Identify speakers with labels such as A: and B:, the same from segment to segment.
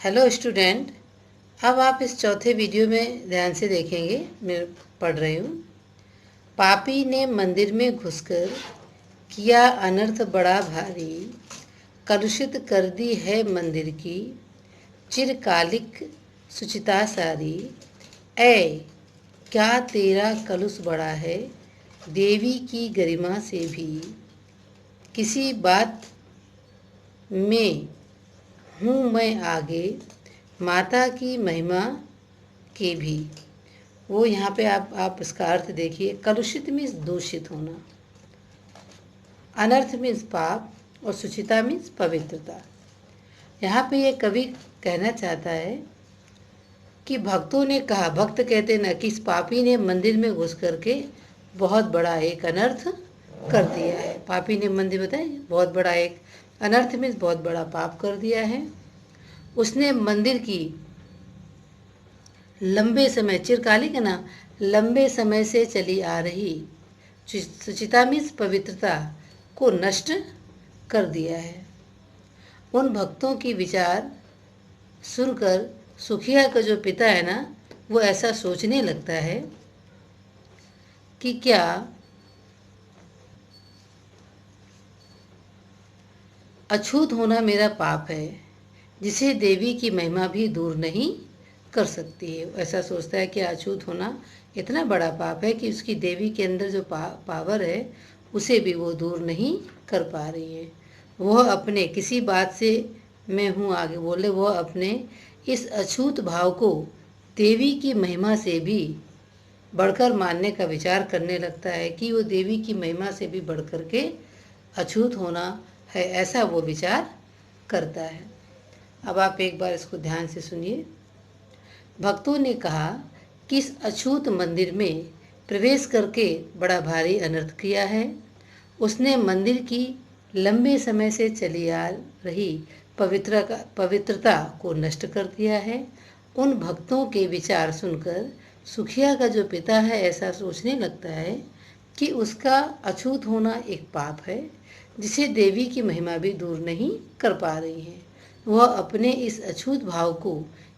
A: Hello student. अब आप इस चौथे वीडियो में ध्यान से देखेंगे। मैं पढ़ रही हूँ। पापी ने मंदिर में घुसकर किया अनर्थ बड़ा भारी, कलुषित कर दी है मंदिर की चिरकालिक सुचिता सारी। ऐ क्या तेरा कलुष बड़ा है देवी की गरिमा से भी, किसी बात में हूँ मैं आगे माता की महिमा के भी। वो यहाँ पे आप इसका अर्थ देखिए। कलुषित मीन्स दूषित होना, अनर्थ मीन्स पाप, और सुचिता मीन्स पवित्रता। यहाँ पे ये कवि कहना चाहता है कि भक्तों ने कहा, भक्त कहते ना, कि इस पापी ने मंदिर में घुस करके बहुत बड़ा एक अनर्थ कर दिया है। पापी ने मंदिर बताए बहुत बड़ा एक अनर्थ मीन्स बहुत बड़ा पाप कर दिया है। उसने मंदिर की लंबे समय, चिरकालिक है ना, लंबे समय से चली आ रही सुचिता मीन्स पवित्रता को नष्ट कर दिया है। उन भक्तों की विचार सुनकर सुखिया का जो पिता है ना, वो ऐसा सोचने लगता है कि क्या अछूत होना मेरा पाप है जिसे देवी की महिमा भी दूर नहीं कर सकती है। ऐसा सोचता है कि अछूत होना इतना बड़ा पाप है कि उसकी देवी के अंदर जो पावर है उसे भी वो दूर नहीं कर पा रही है। वह अपने किसी बात से मैं हूँ आगे बोले, वह अपने इस अछूत भाव को देवी की महिमा से भी बढ़कर मानने का विचार करने लगता है कि वो देवी की महिमा से भी बढ़कर के अछूत होना है, ऐसा वो विचार करता है। अब आप एक बार इसको ध्यान से सुनिए। भक्तों ने कहा कि इस अछूत मंदिर में प्रवेश करके बड़ा भारी अनर्थ किया है। उसने मंदिर की लंबे समय से चली आ रही पवित्रता को नष्ट कर दिया है। उन भक्तों के विचार सुनकर सुखिया का जो पिता है ऐसा सोचने लगता है कि उसका अछूत होना एक पाप है जिसे देवी की महिमा भी दूर नहीं कर पा रही है। वह अपने इस अछूत भाव को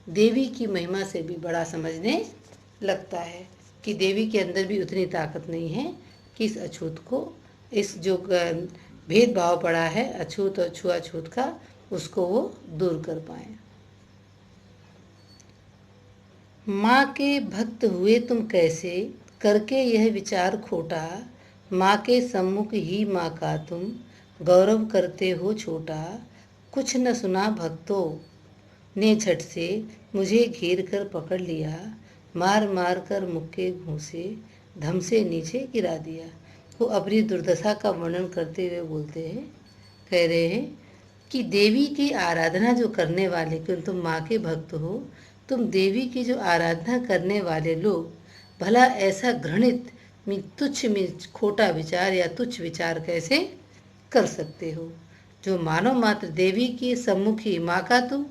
A: देवी की महिमा से भी बड़ा समझने लगता है कि देवी के अंदर भी उतनी ताकत नहीं है कि इस अछूत को, इस जो भेदभाव पड़ा है अछूत और छुआछूत का, उसको वो दूर कर पाए। माँ के भक्त हुए तुम कैसे करके यह विचार खोटा, माँ के सम्मुख ही माँ का तुम गौरव करते हो छोटा। कुछ न सुना भक्तों ने झट से मुझे घेर कर पकड़ लिया, मार मार कर मुक्के घूंसे धम से नीचे गिरा दिया। वो अपनी दुर्दशा का वर्णन करते हुए बोलते हैं, कह रहे हैं कि देवी की आराधना जो करने वाले, क्योंकि तुम माँ के भक्त हो, तुम देवी की जो आराधना करने वाले लोग भला ऐसा घृणित तुच्छ खोटा विचार या तुच्छ विचार कैसे कर सकते हो। जो मानव मात्र देवी की सम्मुखी माँ का तुम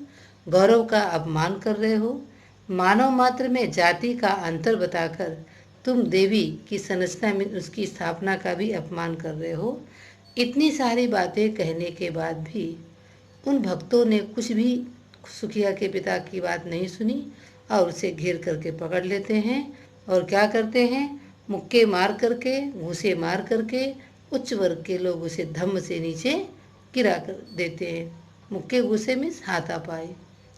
A: गौरव का अपमान कर रहे हो। मानव मात्र में जाति का अंतर बताकर तुम देवी की संरचना में उसकी स्थापना का भी अपमान कर रहे हो। इतनी सारी बातें कहने के बाद भी उन भक्तों ने कुछ भी सुखिया के पिता की बात नहीं सुनी और उसे घेर करके पकड़ लेते हैं और क्या करते हैं, मुक्के मार करके, घूंसे मार करके उच्च वर्ग के लोग उसे धम्म से नीचे गिरा कर देते हैं। मुक्के घूसे मीन्स हाथापाई,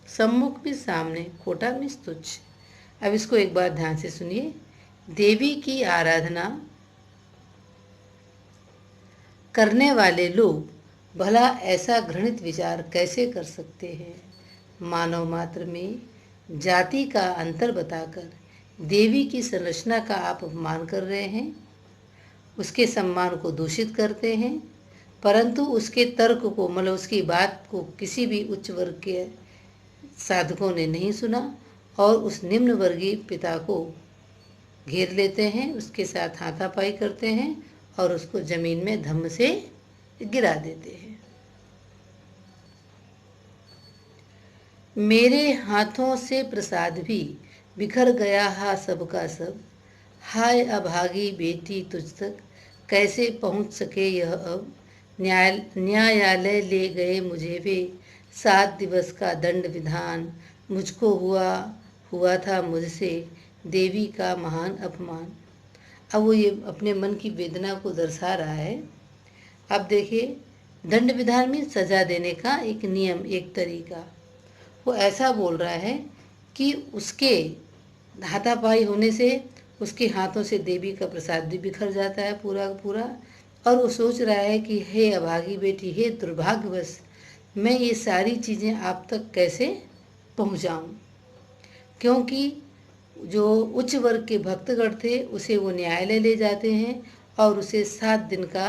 A: सम्मुख भी सामने, खोटा मीन्स तुच्छ। अब इसको एक बार ध्यान से सुनिए। देवी की आराधना करने वाले लोग भला ऐसा घृणित विचार कैसे कर सकते हैं। मानव मात्र में जाति का अंतर बताकर देवी की संरचना का आप अपमान कर रहे हैं, उसके सम्मान को दूषित करते हैं, परंतु उसके तर्क को, मतलब उसकी बात को किसी भी उच्च वर्ग के साधकों ने नहीं सुना और उस निम्न वर्गीय पिता को घेर लेते हैं, उसके साथ हाथापाई करते हैं और उसको जमीन में धम्म से गिरा देते हैं। मेरे हाथों से प्रसाद भी बिखर गया हा सबका सब, हाय अभागी बेटी तुझ तक कैसे पहुंच सके यह अब। न्यायालय ले गए मुझे वे 7 दिवस का दंड विधान, मुझको हुआ था मुझसे देवी का महान अपमान। अब वो ये अपने मन की वेदना को दर्शा रहा है। अब देखिए, दंड विधान में सजा देने का एक नियम, एक तरीका। वो ऐसा बोल रहा है कि उसके हाथापाई होने से उसके हाथों से देवी का प्रसाद भी बिखर जाता है पूरा का पूरा। और वो सोच रहा है कि हे अभागी बेटी, हे दुर्भाग्यवश, मैं ये सारी चीज़ें आप तक कैसे पहुंचाऊं, क्योंकि जो उच्च वर्ग के भक्तगण थे उसे वो न्यायालय ले जाते हैं और उसे 7 दिन का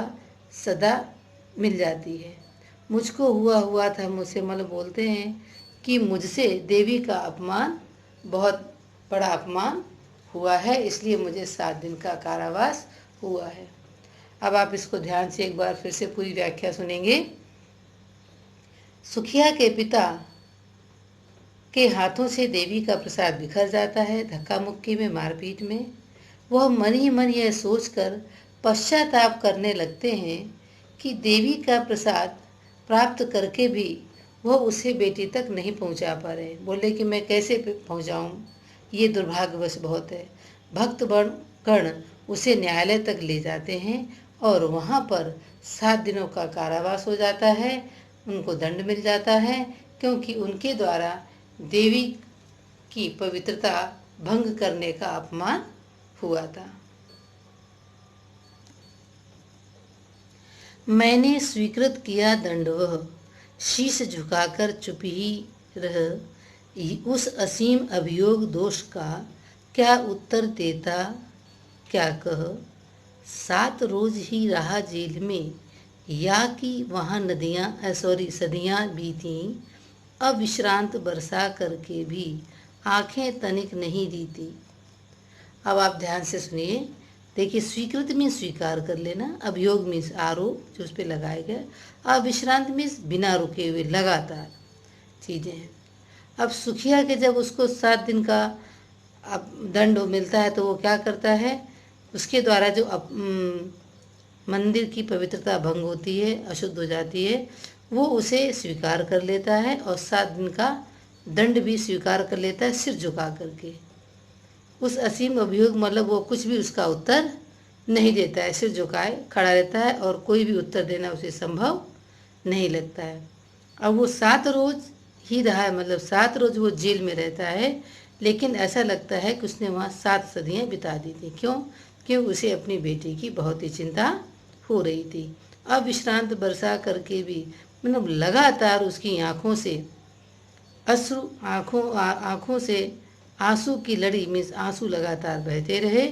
A: सदा मिल जाती है। मुझको हुआ था मुझसे, मतलब बोलते हैं कि मुझसे देवी का अपमान, बहुत बड़ा अपमान हुआ है, इसलिए मुझे 7 दिन का कारावास हुआ है। अब आप इसको ध्यान से एक बार फिर से पूरी व्याख्या सुनेंगे। सुखिया के पिता के हाथों से देवी का प्रसाद बिखर जाता है, धक्का मुक्की में, मारपीट में। वह मन ही मन यह सोचकर पश्चाताप करने लगते हैं कि देवी का प्रसाद प्राप्त करके भी वह उसे बेटी तक नहीं पहुंचा पा रहे। बोले कि मैं कैसे पहुंचाऊं, ये दुर्भाग्यवश बहुत है। भक्त गण उसे न्यायालय तक ले जाते हैं और वहां पर 7 दिनों का कारावास हो जाता है। उनको दंड मिल जाता है, क्योंकि उनके द्वारा देवी की पवित्रता भंग करने का अपमान हुआ था। मैंने स्वीकृत किया दंड, वह शीश झुकाकर चुप ही रह। उस असीम अभियोग दोष का क्या उत्तर देता, क्या कह। 7 रोज ही रहा जेल में, या कि वहाँ सदियाँ बीती। अविश्रांत बरसा करके भी आंखें तनिक नहीं रीती। अब आप ध्यान से सुनिए। देखिए, स्वीकृत में स्वीकार कर लेना, अभियोग में आरोप जो उस पर लगाए गए, अविश्रांत में बिना रुके हुए लगातार चीज़ें हैं। अब सुखिया के जब उसको 7 दिन का अब दंड मिलता है तो वो क्या करता है, उसके द्वारा जो मंदिर की पवित्रता भंग होती है, अशुद्ध हो जाती है, वो उसे स्वीकार कर लेता है और 7 दिन का दंड भी स्वीकार कर लेता है, सिर झुका करके। उस असीम अभियोग, मतलब वो कुछ भी उसका उत्तर नहीं देता है, सिर झुकाए खड़ा रहता है और कोई भी उत्तर देना उसे संभव नहीं लगता है। अब वो 7 रोज ही रहा है, मतलब 7 रोज वो जेल में रहता है, लेकिन ऐसा लगता है कि उसने वहाँ 7 सदियाँ बिता दी थी। क्यों उसे अपनी बेटी की बहुत ही चिंता हो रही थी। अविश्रांत बरसा करके भी, मतलब लगातार उसकी आँखों से अश्रु, आँखों से आंसू की लड़ी में आंसू लगातार बहते रहे।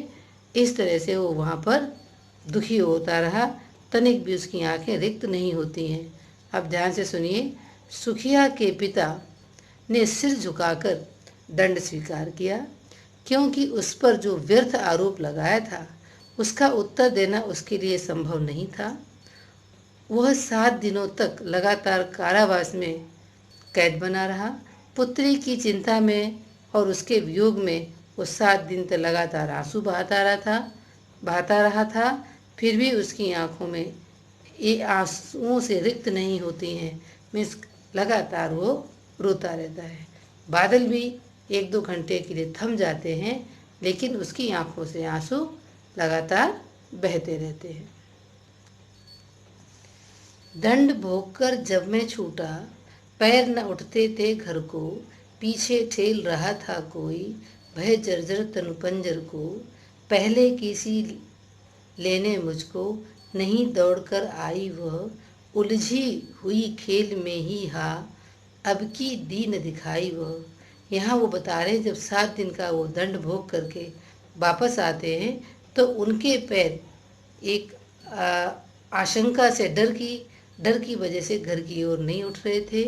A: इस तरह से वो वहाँ पर दुखी होता रहा, तनिक भी उसकी आंखें रिक्त नहीं होती हैं। अब ध्यान से सुनिए। सुखिया के पिता ने सिर झुकाकर दंड स्वीकार किया, क्योंकि उस पर जो व्यर्थ आरोप लगाया था उसका उत्तर देना उसके लिए संभव नहीं था। वह 7 दिनों तक लगातार कारावास में कैद बना रहा। पुत्री की चिंता में और उसके वियोग में वो 7 दिन तक लगातार आंसू बहाता रहा था। फिर भी उसकी आंखों में ये आंसुओं से रिक्त नहीं होती हैं, मीन्स लगातार वो रोता रहता है। बादल भी 1-2 घंटे के लिए थम जाते हैं, लेकिन उसकी आंखों से आंसू लगातार बहते रहते हैं। दंड भोगकर जब मैं छूटा, पैर न उठते थे घर को, पीछे ठेल रहा था कोई, भय जर्जर तनुपंजर को। पहले किसी लेने मुझको, नहीं दौड़कर आई वह, उलझी हुई खेल में ही हा, अब की दीन दिखाई वह। यहाँ वो बता रहे हैं जब 7 दिन का वो दंड भोग करके वापस आते हैं तो उनके पैर एक आशंका से, डर की वजह से घर की ओर नहीं उठ रहे थे।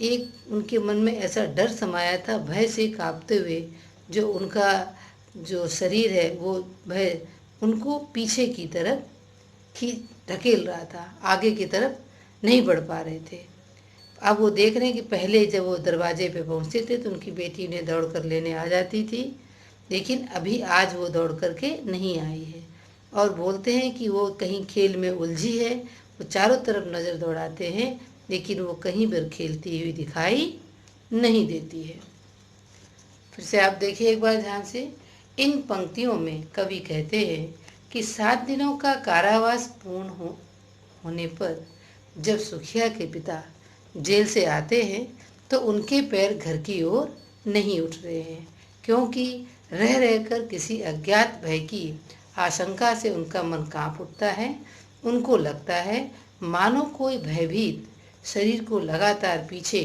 A: एक उनके मन में ऐसा डर समाया था, भय से कांपते हुए जो उनका जो शरीर है वो भय उनको पीछे की तरफ ढकेल रहा था, आगे की तरफ नहीं बढ़ पा रहे थे। अब वो देख रहे हैं कि पहले जब वो दरवाजे पे पहुंचते थे तो उनकी बेटी उन्हें दौड़ कर लेने आ जाती थी, लेकिन अभी आज वो दौड़ करके नहीं आई है। और बोलते हैं कि वो कहीं खेल में उलझी है। वो चारों तरफ नज़र दौड़ाते हैं, लेकिन वो कहीं पर खेलती हुई दिखाई नहीं देती है। फिर से आप देखिए एक बार ध्यान से। इन पंक्तियों में कवि कहते हैं कि 7 दिनों का कारावास पूर्ण होने पर जब सुखिया के पिता जेल से आते हैं तो उनके पैर घर की ओर नहीं उठ रहे हैं, क्योंकि रह रहकर किसी अज्ञात भय की आशंका से उनका मन कांप उठता है। उनको लगता है मानो कोई भयभीत शरीर को लगातार पीछे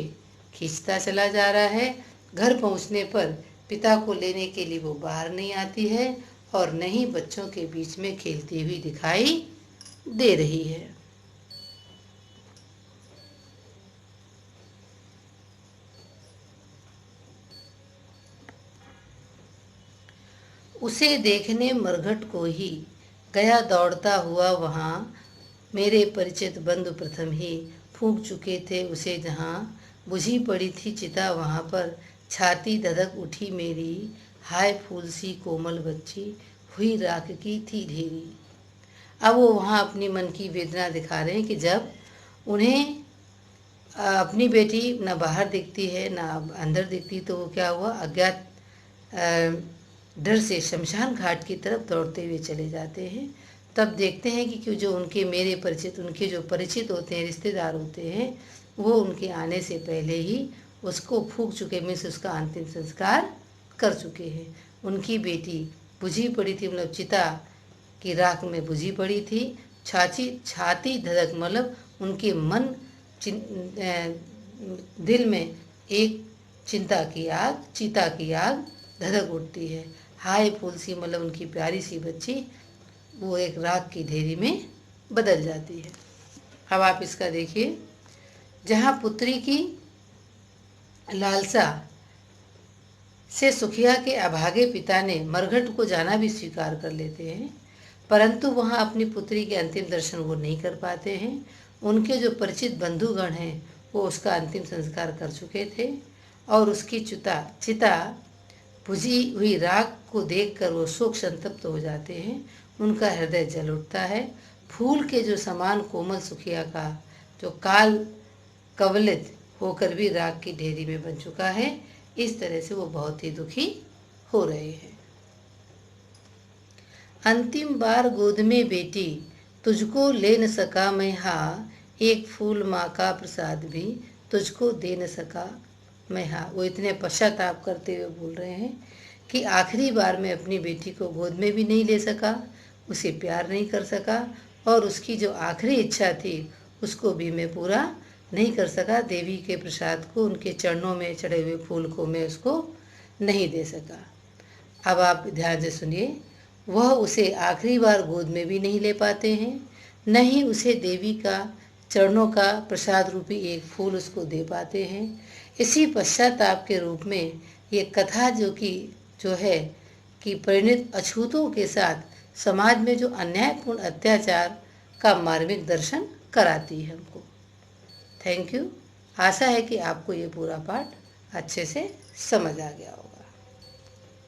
A: खींचता चला जा रहा है। घर पहुंचने पर पिता को लेने के लिए वो बाहर नहीं आती है और न ही बच्चों के बीच में खेलती हुई दिखाई दे रही है। उसे देखने मरघट को ही गया दौड़ता हुआ वहाँ, मेरे परिचित बंधु प्रथम ही फूंक चुके थे उसे जहाँ, बुझी पड़ी थी चिता वहाँ पर, छाती धधक उठी मेरी, हाय फूल सी कोमल बच्ची, हुई राख की थी ढेरी। अब वो वहाँ अपनी मन की वेदना दिखा रहे हैं कि जब उन्हें अपनी बेटी ना बाहर दिखती है ना अंदर दिखती, तो वो क्या हुआ, अज्ञात डर से शमशान घाट की तरफ दौड़ते हुए चले जाते हैं। तब देखते हैं कि जो उनके मेरे परिचित, उनके जो परिचित होते हैं, रिश्तेदार होते हैं, वो उनके आने से पहले ही उसको फूंक चुके, मीन्स उसका अंतिम संस्कार कर चुके हैं। उनकी बेटी बुझी पड़ी थी, मतलब चिता की राख में बुझी पड़ी थी। छाती धधक, मतलब उनके मन दिल में एक चिंता की आग, चिता की आग धधक उठती है। हाय फूल सी, मतलब उनकी प्यारी सी बच्ची वो एक राख की ढेरी में बदल जाती है। अब आप इसका देखिए। जहाँ पुत्री की लालसा से सुखिया के अभागे पिता ने मरघट को जाना भी स्वीकार कर लेते हैं, परंतु वहाँ अपनी पुत्री के अंतिम दर्शन वो नहीं कर पाते हैं। उनके जो परिचित बंधुगण हैं वो उसका अंतिम संस्कार कर चुके थे और उसकी चिता बुझी हुई राख को देखकर वो शोक संतप्त हो जाते हैं। उनका हृदय जल उठता है। फूल के जो समान कोमल सुखिया का जो काल कवलित होकर भी राख की ढेरी में बन चुका है। इस तरह से वो बहुत ही दुखी हो रहे हैं। अंतिम बार गोद में बेटी तुझको ले न सका मैं, हाँ एक फूल माँ का प्रसाद भी तुझको दे न सका मैं, हाँ। वो इतने पश्चाताप करते हुए बोल रहे हैं कि आखिरी बार मैं अपनी बेटी को गोद में भी नहीं ले सका, उसे प्यार नहीं कर सका और उसकी जो आखिरी इच्छा थी उसको भी मैं पूरा नहीं कर सका। देवी के प्रसाद को, उनके चरणों में चढ़े हुए फूल को मैं उसको नहीं दे सका। अब आप ध्यान से सुनिए। वह उसे आखिरी बार गोद में भी नहीं ले पाते हैं, न ही उसे देवी का चरणों का प्रसाद रूपी एक फूल उसको दे पाते हैं। इसी पश्चाताप के रूप में ये कथा जो है कि परिणित अछूतों के साथ समाज में जो अन्यायपूर्ण अत्याचार का मार्मिक दर्शन कराती है हमको। Thank you. आशा है कि आपको ये पूरा पाठ अच्छे से समझ आ गया होगा।